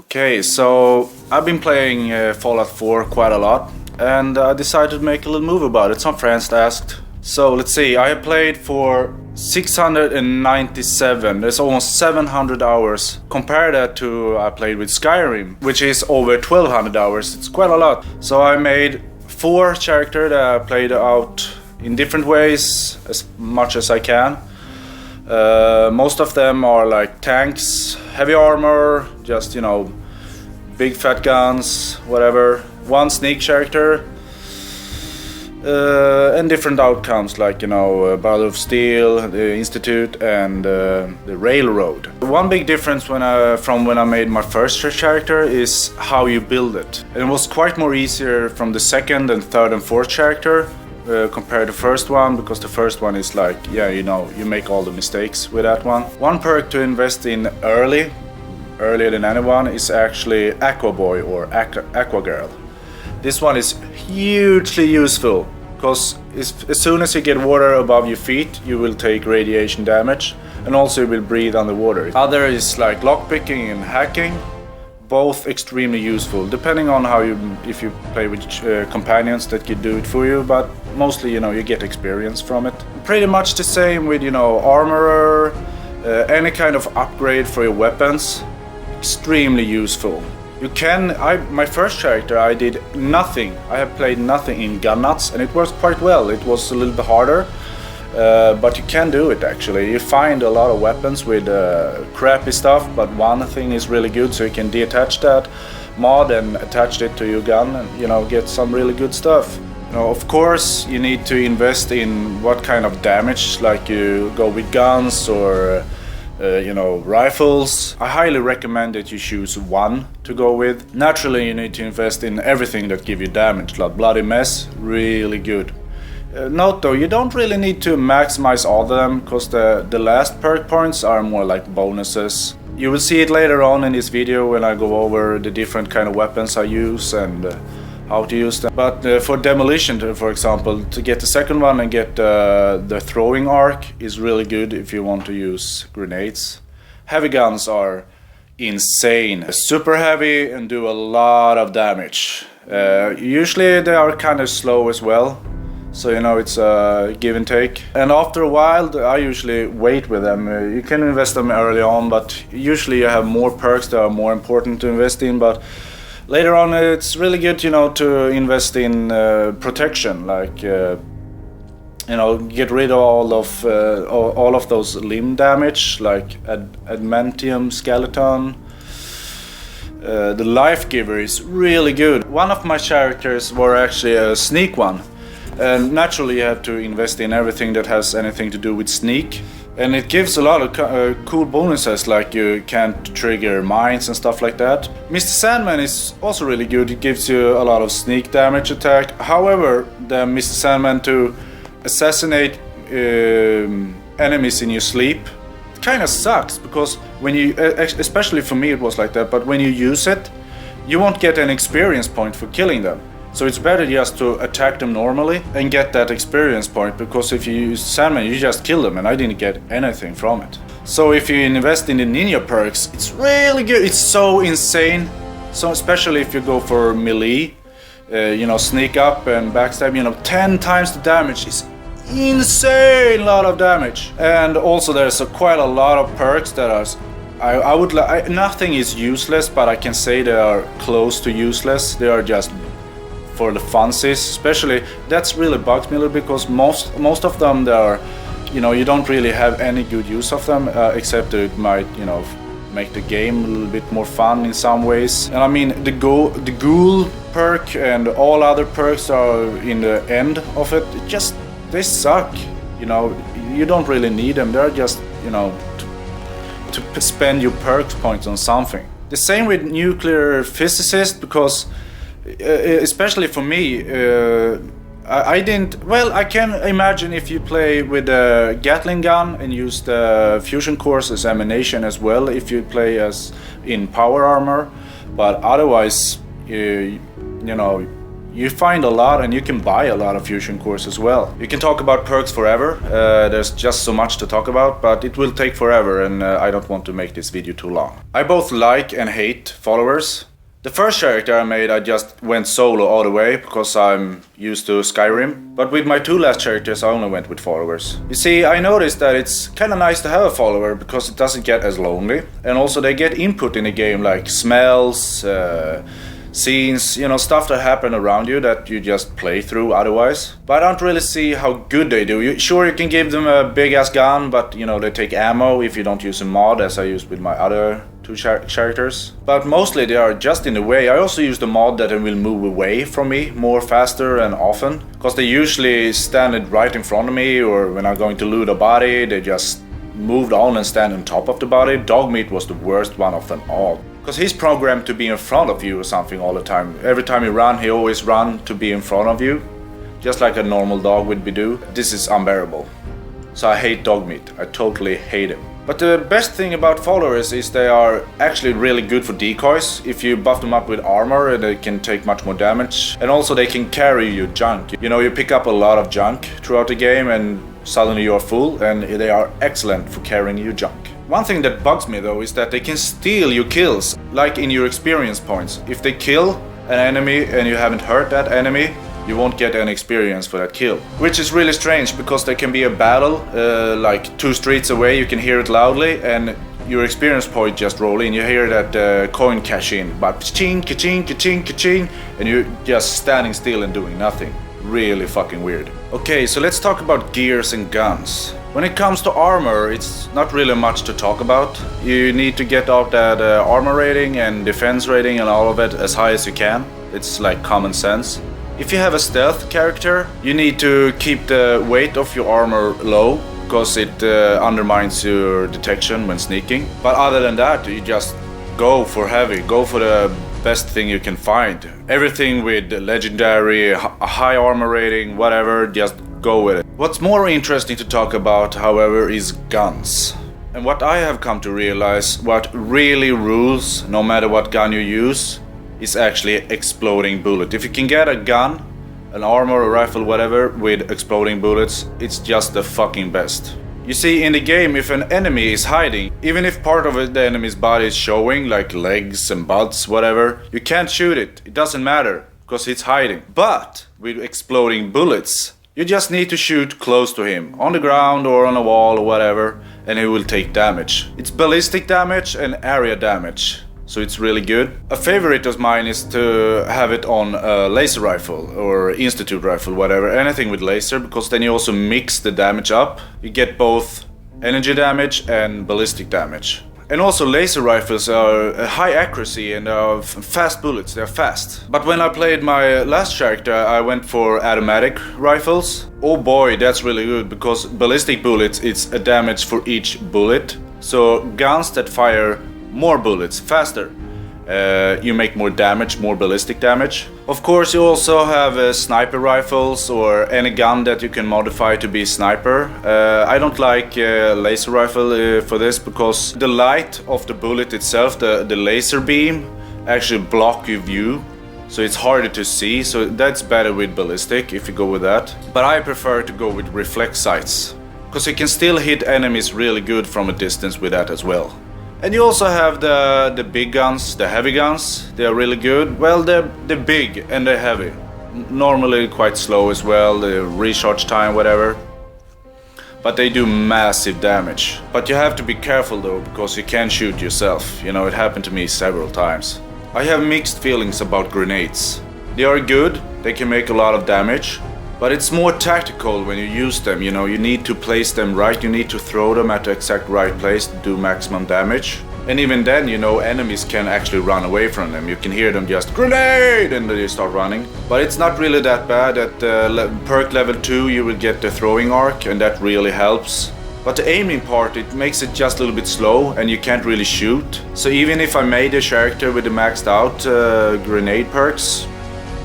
Okay, so I've been playing Fallout 4 quite a lot, and I decided to make a little movie about it. Some friends asked. So let's see, I have played for 697, there's almost 700 hours. Compare that to I played with Skyrim, which is over 1200 hours, it's quite a lot. So I made 4 characters that I played out in different ways, as much as I can. Most of them are like tanks, heavy armor, just, you know, big fat guns, whatever. One sneak character, and different outcomes like, you know, Battle of Steel, the Institute, and the Railroad. One big difference from when I made my first character is how you build it. And it was quite more easier from the second and third and fourth character compared to the first one, because the first one is like, yeah, you know, you make all the mistakes with that one. One perk to invest in earlier than anyone, is actually Aqua Boy or Aqua Girl. This one is hugely useful, because as soon as you get water above your feet, you will take radiation damage, and also you will breathe underwater. Other is like lockpicking and hacking, both extremely useful, depending on how if you play with companions that can do it for you, but mostly, you know, you get experience from it. Pretty much the same with, you know, armorer, any kind of upgrade for your weapons, extremely useful. You can, my first character, I did nothing. I have played nothing in gun nuts, and it works quite well. It was a little bit harder, but you can do it actually. You find a lot of weapons with crappy stuff, but one thing is really good, so you can detach that mod and attach it to your gun, and, you know, get some really good stuff. You know, of course, you need to invest in what kind of damage, like you go with guns or you know, rifles. I highly recommend that you choose one to go with. Naturally, you need to invest in everything that give you damage, like Bloody Mess, really good. Note though, you don't really need to maximize all of them, because the last perk points are more like bonuses. You will see it later on in this video when I go over the different kind of weapons I use and how to use them. But for demolition, for example, to get the second one and get the throwing arc is really good if you want to use grenades. Heavy guns are insane, super heavy and do a lot of damage. Usually they are kind of slow as well, so, you know, it's a give and take. And after a while, I usually wait with them. You can invest them early on, but usually you have more perks that are more important to invest in. But later on, it's really good, you know, to invest in protection, like, you know, get rid of all of those limb damage, like adamantium skeleton. The life giver is really good. One of my characters were actually a sneak one, and naturally you have to invest in everything that has anything to do with sneak. And it gives a lot of cool bonuses, like you can't trigger mines and stuff like that. Mr. Sandman is also really good, it gives you a lot of sneak damage attack. However, the Mr. Sandman to assassinate enemies in your sleep, it kind of sucks, because when you, especially for me it was like that, but when you use it, you won't get an experience point for killing them. So it's better just to attack them normally and get that experience point, because if you use Sandman, you just kill them, and I didn't get anything from it. So if you invest in the ninja perks, it's really good. It's so insane. So especially if you go for melee, you know, sneak up and backstab, you know, 10 times the damage is insane lot of damage. And also there's quite a lot of perks that are, nothing is useless, but I can say they are close to useless. They are just for the funsies, especially. That's really bugs me a little bit, because most of them, they are, you know, you don't really have any good use of them, except that it might, you know, make the game a little bit more fun in some ways. And I mean, the ghoul perk and all other perks are in the end of it. They suck, you know. You don't really need them. They're just, you know, to spend your perk points on something. The same with nuclear physicist, because especially for me, I didn't. Well, I can imagine if you play with a Gatling gun and use the fusion cores as ammunition as well, if you play as in power armor. But otherwise, you know, You find a lot and you can buy a lot of fusion cores as well. You can talk about perks forever, there's just so much to talk about, but it will take forever and I don't want to make this video too long. I both like and hate followers. The first character I made, I just went solo all the way because I'm used to Skyrim. But with my two last characters I only went with followers. You see, I noticed that it's kinda nice to have a follower because it doesn't get as lonely. And also they get input in the game like smells, scenes, you know, stuff that happen around you that you just play through otherwise. But I don't really see how good they do. Sure, you can give them a big ass gun, but you know, they take ammo if you don't use a mod as I used with my other two characters. But mostly they are just in the way. I also use the mod that they will move away from me more faster and often. Because they usually stand right in front of me, or when I'm going to loot a body, they just moved on and stand on top of the body. Dogmeat was the worst one of them all. Because he's programmed to be in front of you or something all the time. Every time you run, he always run to be in front of you. Just like a normal dog would do. This is unbearable. So I hate Dogmeat. I totally hate him. But the best thing about followers is they are actually really good for decoys. If you buff them up with armor, they can take much more damage. And also they can carry your junk. You know, you pick up a lot of junk throughout the game and suddenly you're full, and they are excellent for carrying your junk. One thing that bugs me though is that they can steal your kills, like in your experience points. If they kill an enemy and you haven't hurt that enemy, you won't get any experience for that kill. Which is really strange because there can be a battle like 2 streets away, you can hear it loudly and your experience point just roll in. You hear that coin cash in, but ka-ching, ka-ching, ka-ching, ka-ching, and you're just standing still and doing nothing. Really fucking weird. Okay, so let's talk about gears and guns. When it comes to armor, it's not really much to talk about. You need to get up that armor rating and defense rating and all of it as high as you can. It's like common sense. If you have a stealth character, you need to keep the weight of your armor low because it undermines your detection when sneaking. But other than that, you just go for heavy, go for the best thing you can find. Everything with legendary, a high armor rating, whatever, just go with it. What's more interesting to talk about, however, is guns. And what I have come to realize, what really rules, no matter what gun you use, is actually exploding bullet. If you can get a gun, an armor, a rifle, whatever, with exploding bullets, it's just the fucking best. You see, in the game, if an enemy is hiding, even if part of the enemy's body is showing, like legs and butts, whatever, you can't shoot it. It doesn't matter, because it's hiding. But with exploding bullets, you just need to shoot close to him, on the ground or on a wall or whatever, and he will take damage. It's ballistic damage and area damage, so it's really good. A favorite of mine is to have it on a laser rifle or institute rifle, whatever, anything with laser, because then you also mix the damage up. You get both energy damage and ballistic damage. And also laser rifles are high accuracy and fast bullets, they're fast. But when I played my last character, I went for automatic rifles. Oh boy, that's really good, because ballistic bullets, it's a damage for each bullet. So guns that fire more bullets faster, you make more damage, more ballistic damage. Of course, you also have sniper rifles or any gun that you can modify to be sniper. I don't like laser rifle for this, because the light of the bullet itself, the laser beam, actually block your view, so it's harder to see. So that's better with ballistic if you go with that. But I prefer to go with reflex sights, because you can still hit enemies really good from a distance with that as well. And you also have the big guns, the heavy guns. They are really good. Well, they're big and they're heavy. Normally quite slow as well, the recharge time, whatever. But they do massive damage. But you have to be careful though, because you can shoot yourself. You know, it happened to me several times. I have mixed feelings about grenades. They are good, they can make a lot of damage. But it's more tactical when you use them, you know, you need to place them right, you need to throw them at the exact right place to do maximum damage. And even then, you know, enemies can actually run away from them. You can hear them just, grenade, and they start running. But it's not really that bad. At perk level 2 you will get the throwing arc, and that really helps. But the aiming part, it makes it just a little bit slow and you can't really shoot. So even if I made a character with the maxed out grenade perks,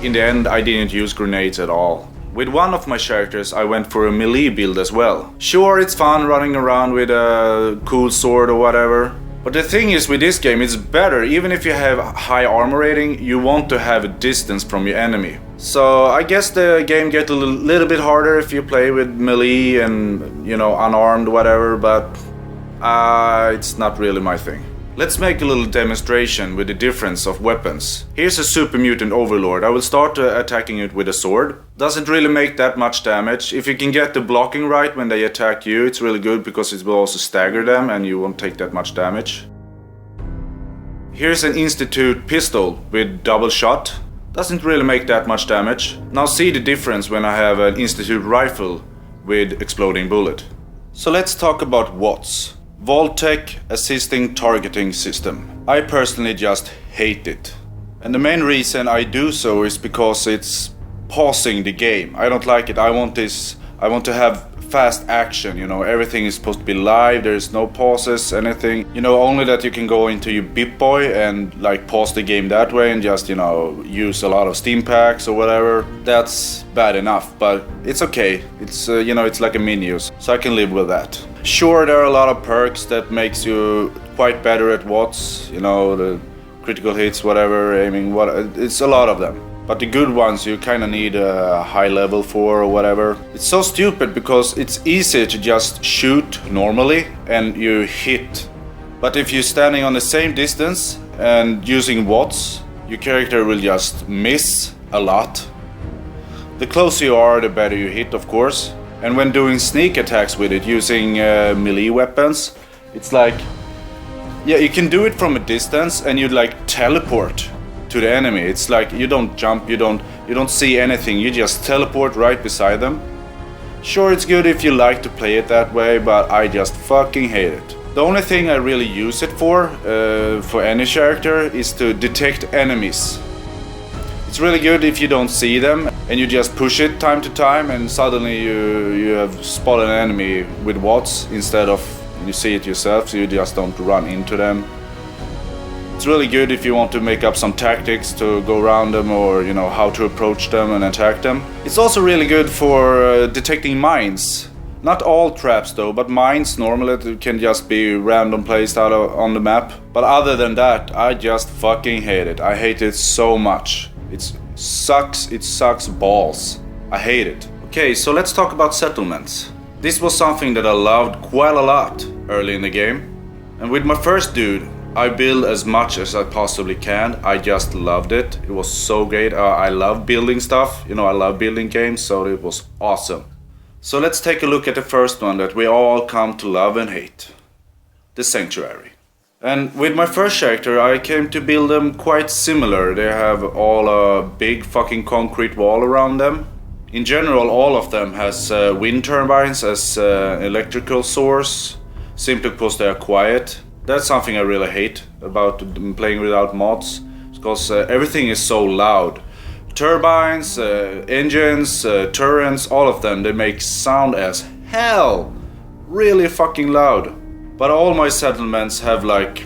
in the end I didn't use grenades at all. With one of my characters I went for a melee build as well. Sure, it's fun running around with a cool sword or whatever, But the thing is, with this game, it's better. Even if you have high armor rating, you want to have a distance from your enemy. So I guess the game gets a little bit harder if you play with melee and, you know, unarmed, whatever, but it's not really my thing. Let's make a little demonstration with the difference of weapons. Here's a super mutant overlord. I will start attacking it with a sword. Doesn't really make that much damage. If you can get the blocking right when they attack you, it's really good because it will also stagger them and you won't take that much damage. Here's an Institute pistol with double shot. Doesn't really make that much damage. Now see the difference when I have an Institute rifle with exploding bullet. So let's talk about Wats. Vault-Tec Assisting Targeting System. I personally just hate it. And the main reason I do so is because it's pausing the game. I don't like it. I want to have fast action, you know, everything is supposed to be live, there's no pauses, anything. You know, only that you can go into your Bip-Boy and like pause the game that way and just, you know, use a lot of Steam packs or whatever. That's bad enough, but it's okay. It's, you know, it's like a menu, so I can live with that. Sure, there are a lot of perks that makes you quite better at Wats, you know, the critical hits, whatever, aiming, it's a lot of them. But the good ones you kind of need a high level for or whatever. It's so stupid because it's easy to just shoot normally and you hit. But if you're standing on the same distance and using Wats, your character will just miss a lot. The closer you are, the better you hit, of course. And when doing sneak attacks with it using melee weapons, it's like, yeah, you can do it from a distance and you like teleport to the enemy. It's like you don't jump, you don't see anything, you just teleport right beside them. Sure, it's good if you like to play it that way, but I just fucking hate it. The only thing I really use it for any character is to detect enemies. It's really good if you don't see them and you just push it time to time and suddenly you have spotted an enemy with Wats instead of you see it yourself, so you just don't run into them. It's really good if you want to make up some tactics to go around them or, you know, how to approach them and attack them. It's also really good for detecting mines. Not all traps though, but mines normally can just be random placed out on the map. But other than that, I just fucking hate it. I hate it so much. It sucks balls. I hate it. Okay, so let's talk about settlements. This was something that I loved quite a lot early in the game. And with my first dude, I build as much as I possibly can. I just loved it. It was so great. I love building stuff. You know, I love building games, so it was awesome. So let's take a look at the first one that we all come to love and hate. The Sanctuary. And with my first character, I came to build them quite similar. They have all a big fucking concrete wall around them. In general, all of them has wind turbines as electrical source, simply because they are quiet. That's something I really hate about playing without mods, because everything is so loud. Turbines, engines, turrets, all of them, they make sound as hell. Really fucking loud. But all my settlements have like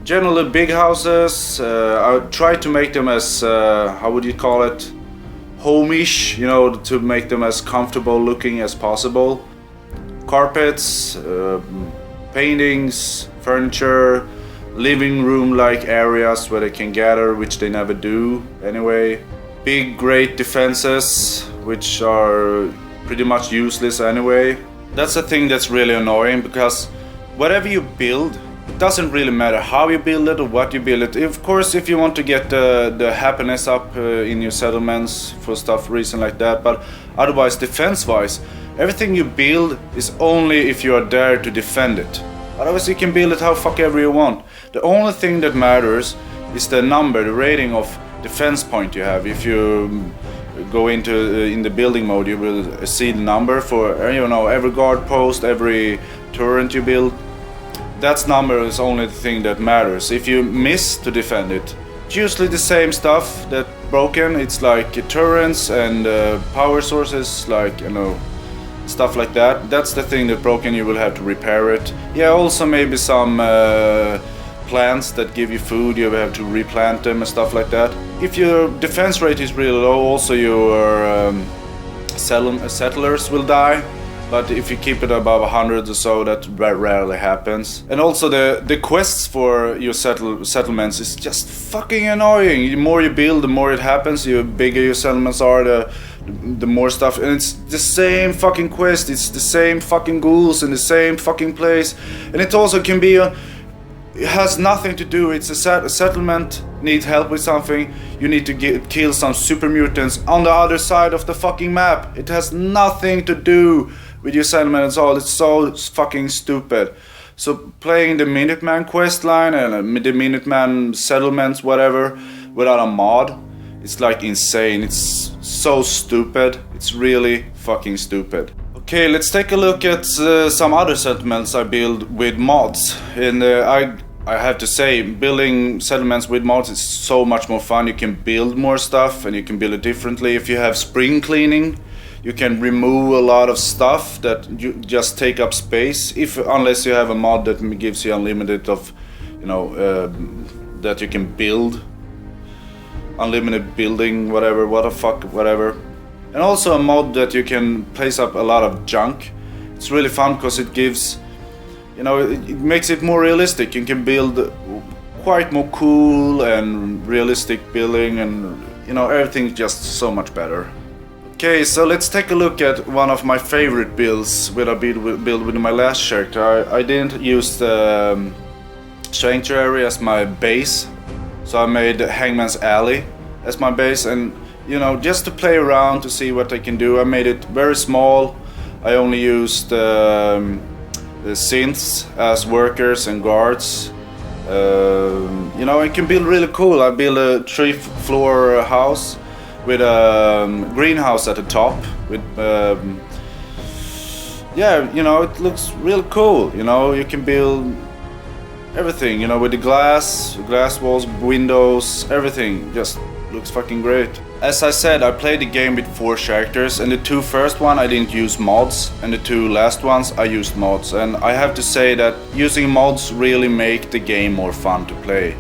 generally big houses. I try to make them as, how would you call it? Home-ish, you know, to make them as comfortable looking as possible. Carpets, paintings, furniture, living room like areas where they can gather, which they never do anyway. Big great defenses, which are pretty much useless anyway. That's a thing that's really annoying, because whatever you build, it doesn't really matter how you build it or what you build it. Of course, if you want to get the happiness up in your settlements for stuff reason like that, but otherwise defense wise, everything you build is only if you are there to defend it. Otherwise you can build it how fuck ever you want. The only thing that matters is the number, the rating of defense point you have. If you go into in the building mode, you will see the number for, you know, every guard post, every turret you build. That number is only the thing that matters. If you miss to defend it, it's usually the same stuff that broken. It's like turrets and power sources, like, you know, stuff like that. That's the thing that broken, you will have to repair it. Yeah, also maybe some plants that give you food, you have to replant them and stuff like that. If your defense rate is really low, also your settlers will die. but if you keep it above 100 or so, that rarely happens. And also the quests for your settlements is just fucking annoying. The more you build, the more it happens. The bigger your settlements are, the more stuff, and it's the same fucking quest, it's the same fucking ghouls in the same fucking place. And it also can be it has nothing to do, it's a settlement needs help with something, you need to kill some super mutants on the other side of the fucking map. It has nothing to do with your settlement at all. It's so fucking stupid. So playing the Minuteman quest line and the Minuteman settlements, whatever, without a mod, it's like insane. It's so stupid. It's really fucking stupid. Okay, let's take a look at some other settlements I build with mods. And I have to say, building settlements with mods is so much more fun. You can build more stuff and you can build it differently. If you have spring cleaning, you can remove a lot of stuff that you just take up space. Unless you have a mod that gives you unlimited of, that you can build. Unlimited building, whatever, what the fuck, whatever. And also a mod that you can place up a lot of junk. It's really fun because it gives, it makes it more realistic. You can build quite more cool and realistic building, and everything's just so much better. Okay, so let's take a look at one of my favorite builds that I built with my last character. I didn't use the Sanctuary as my base. So I made Hangman's Alley as my base, and just to play around to see what I can do. I made it very small. I only used the synths as workers and guards. It can build really cool. I built a 3-floor house with a greenhouse at the top. With it looks real cool. You can build everything, with the glass walls, windows, everything just looks fucking great. As I said, I played the game with 4 characters, and the 2 first one I didn't use mods, and the 2 last ones I used mods. And I have to say that using mods really make the game more fun to play.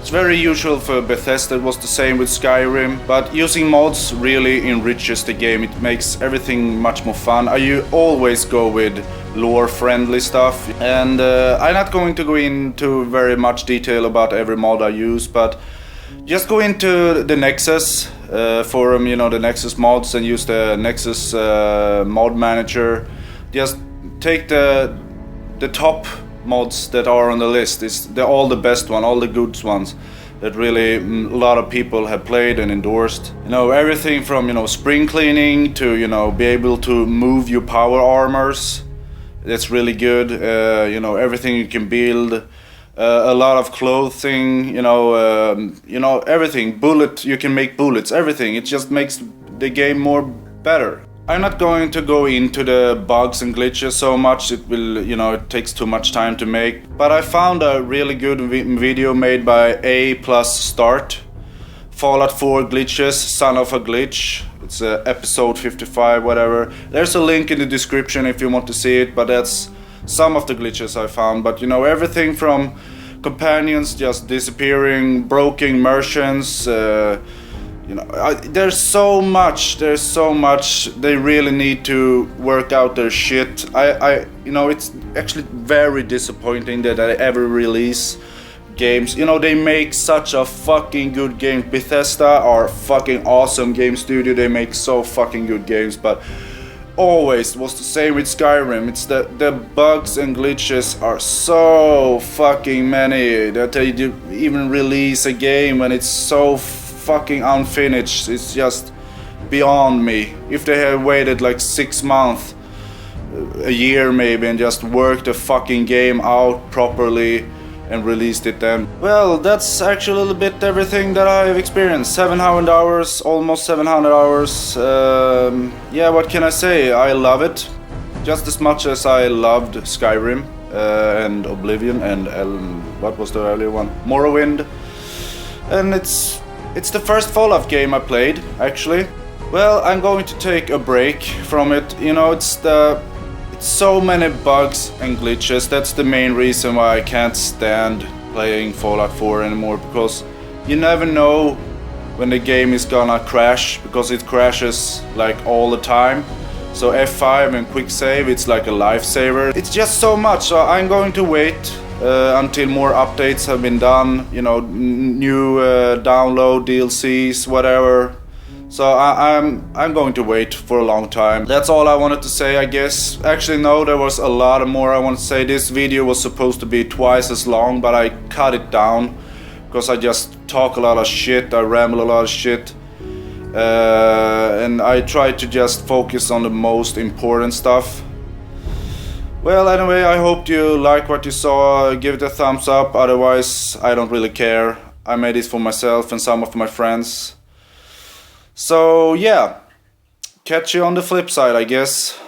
It's very usual for Bethesda, it was the same with Skyrim, but using mods really enriches the game. It makes everything much more fun. I always go with lore-friendly stuff, and I'm not going to go into very much detail about every mod I use, but just go into the Nexus forum, the Nexus mods, and use the Nexus mod manager. Just take the top mods that are on the list. They're all the best one, all the good ones that really a lot of people have played and endorsed. Everything from spring cleaning to be able to move your power armors. That's really good. Everything you can build. A lot of clothing. Everything. You can make bullets. Everything. It just makes the game more better. I'm not going to go into the bugs and glitches so much. It will, it takes too much time to make. But I found a really good video made by A+Start. Fallout 4 glitches, son of a glitch. It's episode 55, whatever. There's a link in the description if you want to see it, but that's some of the glitches I found. But everything from companions just disappearing, broken merchants, there's so much. They really need to work out their shit. It's actually very disappointing that I ever release games. They make such a fucking good game. Bethesda are fucking awesome game studio. They make so fucking good games, but always was the same with Skyrim. It's the bugs and glitches are so fucking many that they even release a game when it's so fucking unfinished. It's just beyond me. If they had waited like 6 months, a year maybe, and just worked the fucking game out properly and released it then. Well, that's actually a little bit everything that I've experienced. 700 hours, almost 700 hours. Yeah, what can I say? I love it just as much as I loved Skyrim and Oblivion and what was the earlier one? Morrowind. And it's the first Fallout game I played, actually. Well, I'm going to take a break from it. It's so many bugs and glitches. That's the main reason why I can't stand playing Fallout 4 anymore, because you never know when the game is gonna crash, because it crashes like all the time. So F5 and quick save, it's like a lifesaver. It's just so much, so I'm going to wait until more updates have been done, you know, new download, DLCs, whatever. So I'm going to wait for a long time. That's all I wanted to say, I guess. Actually no, there was a lot more I want to say. This video was supposed to be twice as long, but I cut it down because I just talk a lot of shit, I ramble a lot of shit. And I try to just focus on the most important stuff. Well, anyway, I hope you like what you saw. Give it a thumbs up, otherwise I don't really care. I made this for myself and some of my friends. So yeah, catch you on the flip side, I guess.